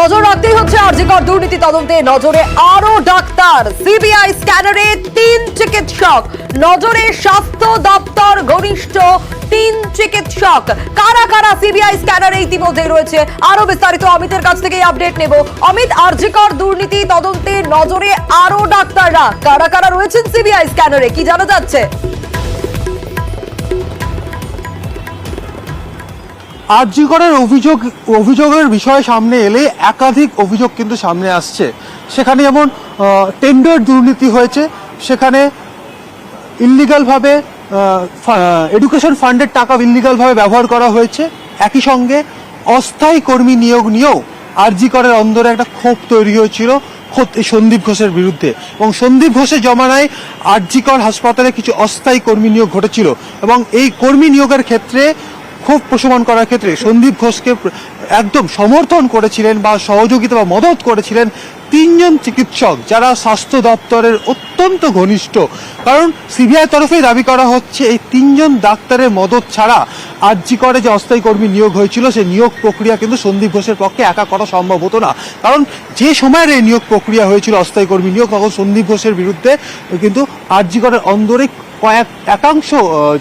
নজর রাখতেই হচ্ছে আরজিকর দুর্নীতি তদন্তে নজরে আরো ডাক্তার। সিবিআই স্ক্যানারে 3 চিকিৎসক, নজরে স্বাস্থ্য দপ্তর ঘনিষ্ঠ 3 চিকিৎসক। কারা কারা সিবিআই স্ক্যানারে ইতিমধ্যে রয়েছে, আরো বিস্তারিত অমিতের কাছ থেকে আপডেট নেব। অমিত, আরজিকর দুর্নীতি তদন্তে নজরে আরো ডাক্তাররা কারা কারা রয়েছেন সিবিআই স্ক্যানারে, কি জানা যাচ্ছে? আরজিকরের অভিযোগের বিষয় সামনে এলে একাধিক অভিযোগ কিন্তু সামনে আসছে। সেখানে যেমন টেন্ডার দুর্নীতি হয়েছে, সেখানে ইল্লিগালভাবে এডুকেশন ফান্ডের টাকা ইল্লিগালভাবে ব্যবহার করা হয়েছে। একই সঙ্গে অস্থায়ী কর্মী নিয়োগ নিয়েও আরজিকরের অন্দরে একটা ক্ষোভ তৈরি হয়েছিল সন্দীপ ঘোষের বিরুদ্ধে, এবং সন্দীপ ঘোষের জমানায় আরজিকর হাসপাতালে কিছু অস্থায়ী কর্মী নিয়োগ ঘটেছিল, এবং এই কর্মী নিয়োগের ক্ষেত্রে ক্ষোভ প্রশমন করার ক্ষেত্রে সন্দীপ ঘোষকে একদম সমর্থন করেছিলেন বা সহযোগিতা বা মদত করেছিলেন 3 জন চিকিৎসক, যারা স্বাস্থ্য দপ্তরের অত্যন্ত ঘনিষ্ঠ। কারণ সিবিআই তরফেই দাবি করা হচ্ছে এই 3 জন ডাক্তারের মদত ছাড়া আরজিকরে যে অস্থায়ী কর্মী নিয়োগ হয়েছিল সেই নিয়োগ প্রক্রিয়া কিন্তু সন্দীপ ঘোষের পক্ষে একা করা সম্ভব হতো না। কারণ যে সময়ের এই নিয়োগ প্রক্রিয়া হয়েছিল অস্থায়ী কর্মী নিয়োগ, তখন সন্দীপ ঘোষের বিরুদ্ধে কিন্তু আরজিকরের অন্দরে একাংশ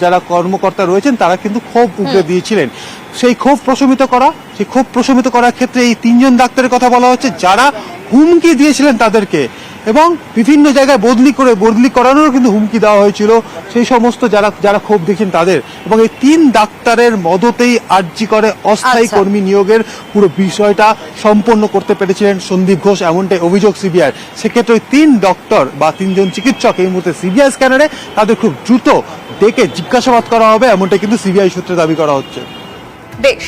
যারা কর্মকর্তা রয়েছেন তারা কিন্তু ক্ষোভ উগরে দিয়েছিলেন। সেই ক্ষোভ প্রশমিত করার ক্ষেত্রে এই 3 জন ডাক্তারের কথা বলা হচ্ছে, যারা হুমকি দিয়েছিলেন তাদেরকে, এবং বিভিন্ন জায়গায় বদলি করানোর কিন্তু হুমকি দেওয়া হয়েছিল সেই সমস্ত যারা ক্ষোভ দেখেন তাদের। এবং এই 3 ডাক্তারের মদতেই আরজিকরে অস্থায়ী কর্মী নিয়োগের পুরো বিষয়টা সম্পন্ন করতে পেরেছিলেন সন্দীপ ঘোষ, এমনটাই অভিযোগ সিবিআই। সেক্ষেত্রে ওই 3 ডক্টর বা 3 জন চিকিৎসক এই মুহূর্তে সিবিআই স্ক্যানারে, তাদের খুব দ্রুত ডেকে জিজ্ঞাসাবাদ করা হবে, এমনটাই কিন্তু সিবিআই সূত্রে দাবি করা হচ্ছে। বেশ।